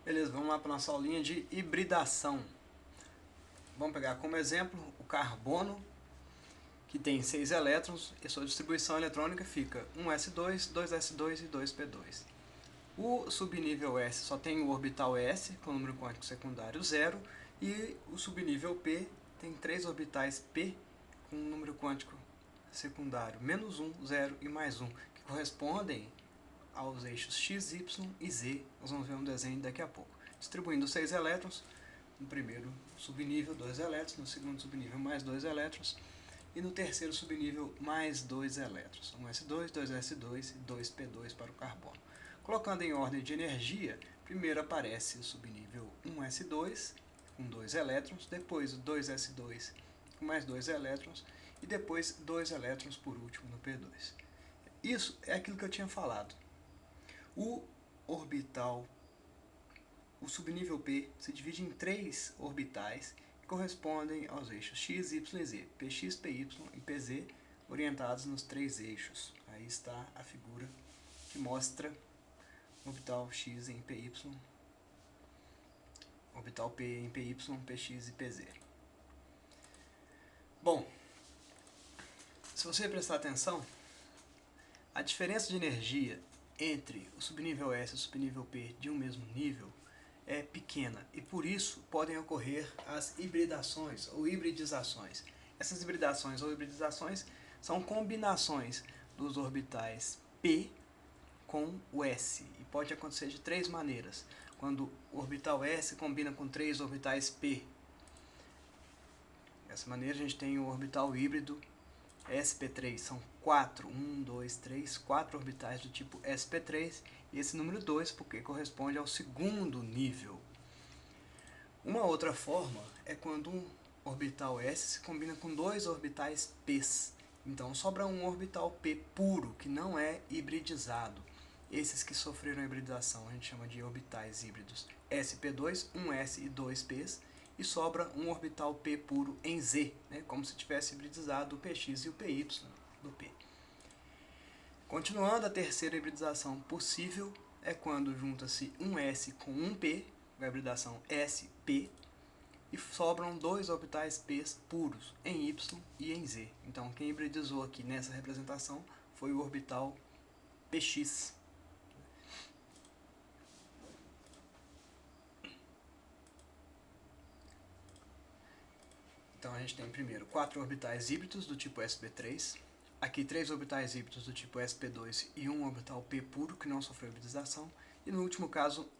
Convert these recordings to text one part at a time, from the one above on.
Beleza, vamos lá para a nossa aulinha de hibridação. Vamos pegar como exemplo o carbono, que tem 6 elétrons, e sua distribuição eletrônica fica 1s2, 2s2 e 2p2. O subnível S só tem o orbital S, com o número quântico secundário 0, e o subnível P tem 3 orbitais P, com o número quântico secundário -1, 0 e +1, que correspondem aos eixos x, y e z. Nós vamos ver um desenho daqui a pouco. Distribuindo 6 elétrons, no primeiro subnível 2 elétrons, no segundo subnível mais 2 elétrons, e no terceiro subnível mais 2 elétrons. 1s2, 2s2 e 2p2 para o carbono. Colocando em ordem de energia, primeiro aparece o subnível 1s2 com 2 elétrons, depois o 2s2 com mais 2 elétrons e depois 2 elétrons por último no p2. Isso é aquilo que eu tinha falado. O subnível P se divide em 3 orbitais que correspondem aos eixos x, y e z, px, py e pz, orientados nos 3 eixos. Aí está a figura que mostra o orbital x em py, orbital P em py, px e pz. Bom, se você prestar atenção, a diferença de energia entre o subnível S e o subnível P de um mesmo nível é pequena e por isso podem ocorrer as hibridações ou hibridizações. Essas hibridações ou hibridizações são combinações dos orbitais P com o S e pode acontecer de 3 maneiras. Quando o orbital S combina com 3 orbitais P, dessa maneira a gente tem o orbital híbrido sp3, são 4 orbitais do tipo sp3, e esse número 2 porque corresponde ao segundo nível. Uma outra forma é quando um orbital S se combina com 2 orbitais P's, então sobra um orbital P puro, que não é hibridizado. Esses que sofreram a hibridação a gente chama de orbitais híbridos sp2, 1s e 2p's, e sobra um orbital P puro em Z, né, como se tivesse hibridizado o Px e o Py do P. Continuando, a terceira hibridização possível é quando junta-se um S com um P, a hibridação SP, e sobram 2 orbitais P puros em Y e em Z. Então quem hibridizou aqui nessa representação foi o orbital Px. Então a gente tem primeiro 4 orbitais híbridos do tipo sp3, aqui 3 orbitais híbridos do tipo sp2 e um orbital P puro que não sofreu hibridização, e no último caso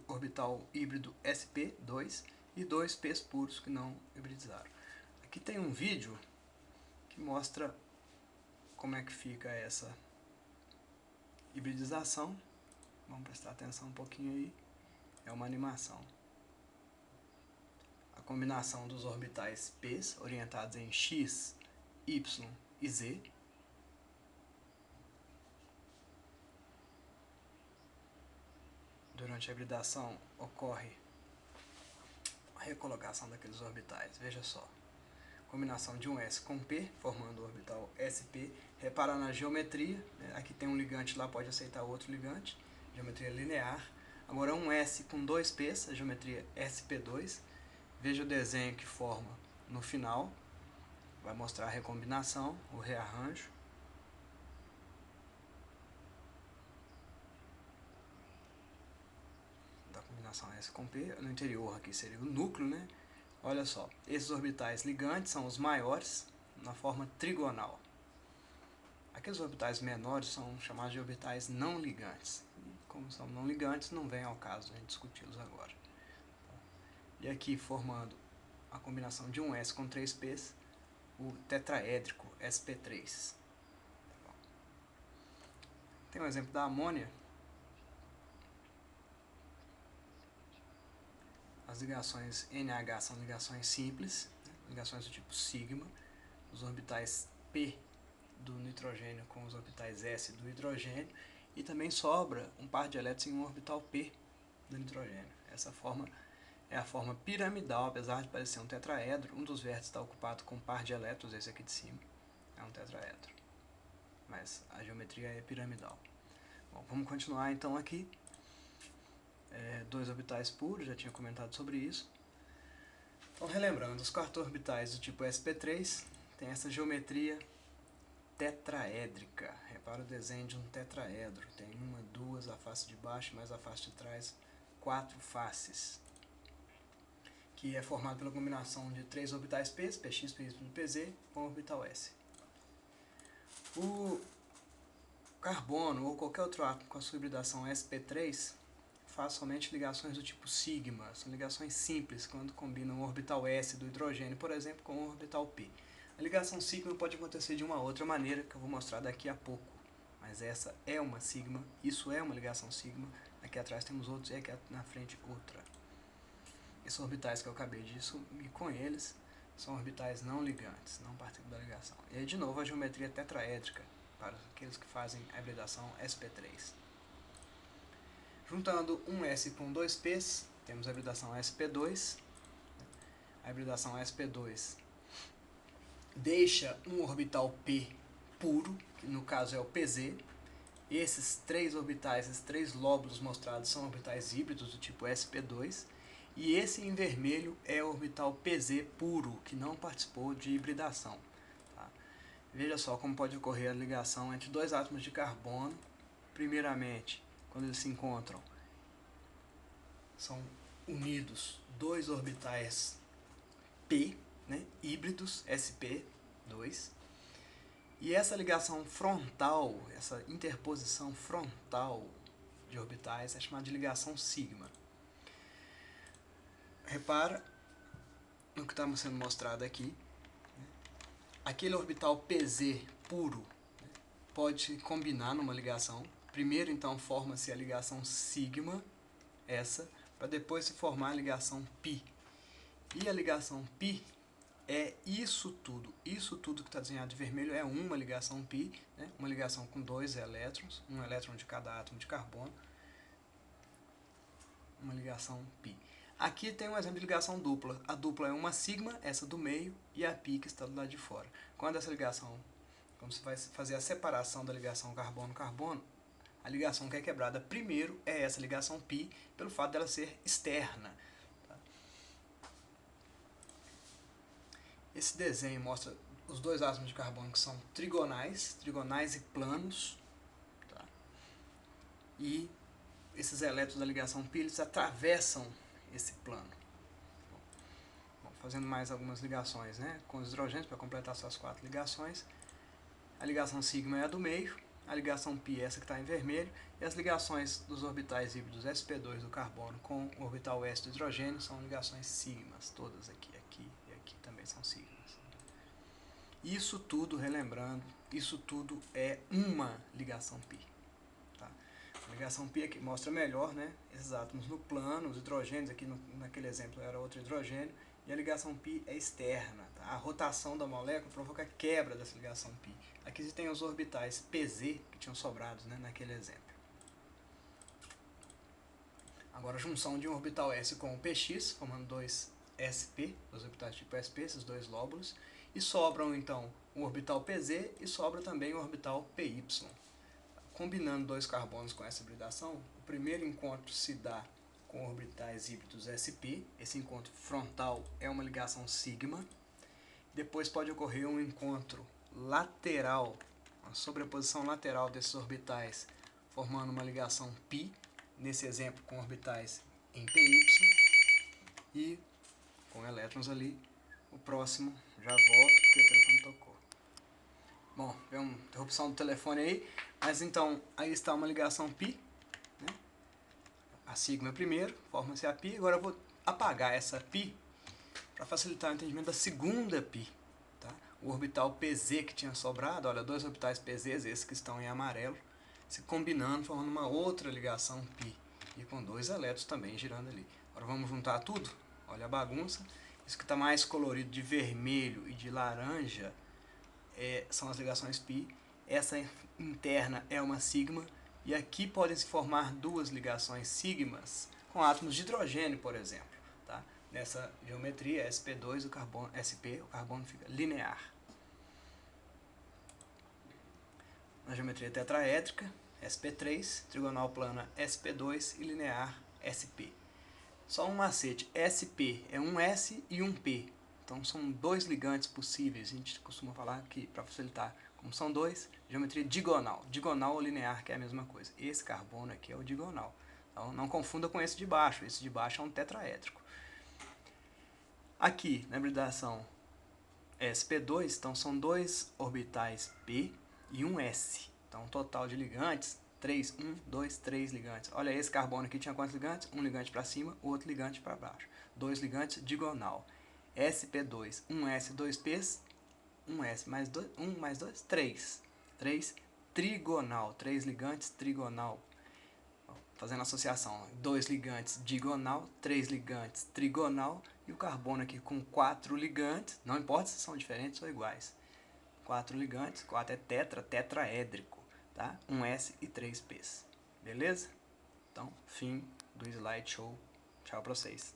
orbital híbrido sp2 e 2 P's puros que não hibridizaram. Aqui tem um vídeo que mostra como é que fica essa hibridização. Vamos prestar atenção um pouquinho aí, é uma animação. A combinação dos orbitais P's orientados em x, y e z. Durante a hibridação ocorre a recolocação daqueles orbitais. Veja só, combinação de um S com P, formando o orbital SP. Repara na geometria, né? Aqui tem um ligante, lá pode aceitar outro ligante, geometria linear. Agora um S com 2 P's, a geometria SP2. Veja o desenho que forma no final, vai mostrar a recombinação, o rearranjo. Da combinação S com P, no interior aqui seria o núcleo, né? Olha só, esses orbitais ligantes são os maiores na forma trigonal. Aqueles orbitais menores são chamados de orbitais não ligantes. E como são não ligantes, não vem ao caso a gente discuti-los agora. E aqui formando a combinação de um S com 3 P's, o tetraédrico sp3. Tem um exemplo da amônia. As ligações NH são ligações simples, né? Ligações do tipo sigma. Os orbitais P do nitrogênio com os orbitais S do hidrogênio, e também sobra um par de elétrons em um orbital P do nitrogênio. Essa forma é a forma piramidal, apesar de parecer um tetraedro. Um dos vértices está ocupado com um par de elétrons, esse aqui de cima é um tetraedro, mas a geometria é piramidal. Bom, vamos continuar então aqui. 2 orbitais puros, já tinha comentado sobre isso. Então, relembrando, os quarto-orbitais do tipo sp3 tem essa geometria tetraédrica. Repara o desenho de um tetraedro. Tem uma, duas, a face de baixo mais a face de trás, 4 faces. Que é formado pela combinação de 3 orbitais p, px, py, pz, com o orbital s. O carbono ou qualquer outro átomo com a sua hibridação sp3 faz somente ligações do tipo sigma. São ligações simples, quando combinam o orbital s do hidrogênio, por exemplo, com o orbital p. A ligação sigma pode acontecer de uma outra maneira, que eu vou mostrar daqui a pouco. Mas essa é uma sigma, isso é uma ligação sigma. Aqui atrás temos outros e aqui na frente outra. Esses orbitais que eu acabei de sumir com eles são orbitais não ligantes, não participam da ligação. E aí de novo a geometria tetraédrica para aqueles que fazem a hibridação sp3. Juntando um S com dois P's, temos a hibridação sp2. A hibridação sp2 deixa um orbital p puro, que no caso é o pz. Esses 3 orbitais, esses 3 lóbulos mostrados são orbitais híbridos do tipo sp2. E esse em vermelho é o orbital pz puro, que não participou de hibridação. Tá? Veja só como pode ocorrer a ligação entre 2 átomos de carbono. Primeiramente, quando eles se encontram, são unidos 2 orbitais p, né, híbridos, sp2. E essa ligação frontal, essa interposição frontal de orbitais é chamada de ligação sigma. Repara no que está sendo mostrado aqui. Aquele orbital pz puro, né, pode combinar numa ligação. Primeiro, então, forma-se a ligação sigma, essa, para depois se formar a ligação π. E a ligação π é isso tudo que está desenhado de vermelho é uma ligação π, né? Uma ligação com 2 elétrons, um elétron de cada átomo de carbono, uma ligação π. Aqui tem um exemplo de ligação dupla. A dupla é uma sigma, essa do meio, e a π que está do lado de fora. Quando essa ligação, quando você vai fazer a separação da ligação carbono-carbono, a ligação que é quebrada primeiro é essa ligação π, pelo fato dela ser externa. Tá? Esse desenho mostra os 2 átomos de carbono que são trigonais e planos. Tá? E esses elétrons da ligação π, eles atravessam esse plano. Bom, fazendo mais algumas ligações, né, com os hidrogênios para completar suas 4 ligações. A ligação sigma é a do meio, a ligação π é essa que está em vermelho, e as ligações dos orbitais híbridos sp2 do carbono com o orbital s do hidrogênio são ligações sigmas, todas aqui e aqui também são sigmas. Isso tudo, relembrando, isso tudo é uma ligação π. A ligação π aqui mostra melhor, né, esses átomos no plano, os hidrogênios, aqui naquele exemplo era outro hidrogênio, e a ligação π é externa. Tá? A rotação da molécula provoca a quebra dessa ligação π. Aqui você tem os orbitais pz que tinham sobrado, né, naquele exemplo. Agora a junção de um orbital s com o px, formando 2 sp, os orbitais tipo sp, esses 2 lóbulos, e sobram então um orbital pz e sobra também um orbital py. Combinando 2 carbonos com essa hibridação, o primeiro encontro se dá com orbitais híbridos sp, esse encontro frontal é uma ligação sigma. Depois pode ocorrer um encontro lateral, uma sobreposição lateral desses orbitais, formando uma ligação π, nesse exemplo com orbitais em py, e com elétrons ali. O próximo, já volto porque o telefone tocou. Bom, tem uma interrupção do telefone aí, mas então aí está uma ligação π, né? A sigma primeiro, forma-se a π, agora eu vou apagar essa π para facilitar o entendimento da segunda π. Tá? O orbital pz que tinha sobrado, olha, 2 orbitais pz, esses que estão em amarelo, se combinando, formando uma outra ligação π, e com 2 elétrons também girando ali. Agora vamos juntar tudo, olha a bagunça, isso que está mais colorido de vermelho e de laranja, são as ligações π, essa interna é uma sigma, e aqui podem se formar 2 ligações sigmas com átomos de hidrogênio, por exemplo. Tá? Nessa geometria, sp2, o carbono, sp, o carbono fica linear. Na geometria tetraédrica, sp3, trigonal plana sp2 e linear sp. Só um macete, SP é um S e um P. Então são dois ligantes possíveis, a gente costuma falar aqui para facilitar. Como são dois, geometria digonal. Digonal ou linear, que é a mesma coisa. Esse carbono aqui é o digonal. Então não confunda com esse de baixo é um tetraédrico. Aqui, na hibridação sp2, então são dois orbitais P e um S. Então total de ligantes, 3, 1, 2, 3 ligantes. Olha, esse carbono aqui tinha quantos ligantes? Um ligante para cima, o outro ligante para baixo. Dois ligantes digonal. sp2, 1s, 2ps, 1s mais 2, 1 mais 2, 3. 3 trigonal, 3 ligantes trigonal. Fazendo associação, 2 ligantes digonal, 3 ligantes trigonal e o carbono aqui com 4 ligantes, não importa se são diferentes ou iguais. 4 ligantes, 4 é tetraédrico, tá? 1s e 3ps. Beleza? Então, fim do slideshow. Tchau pra vocês.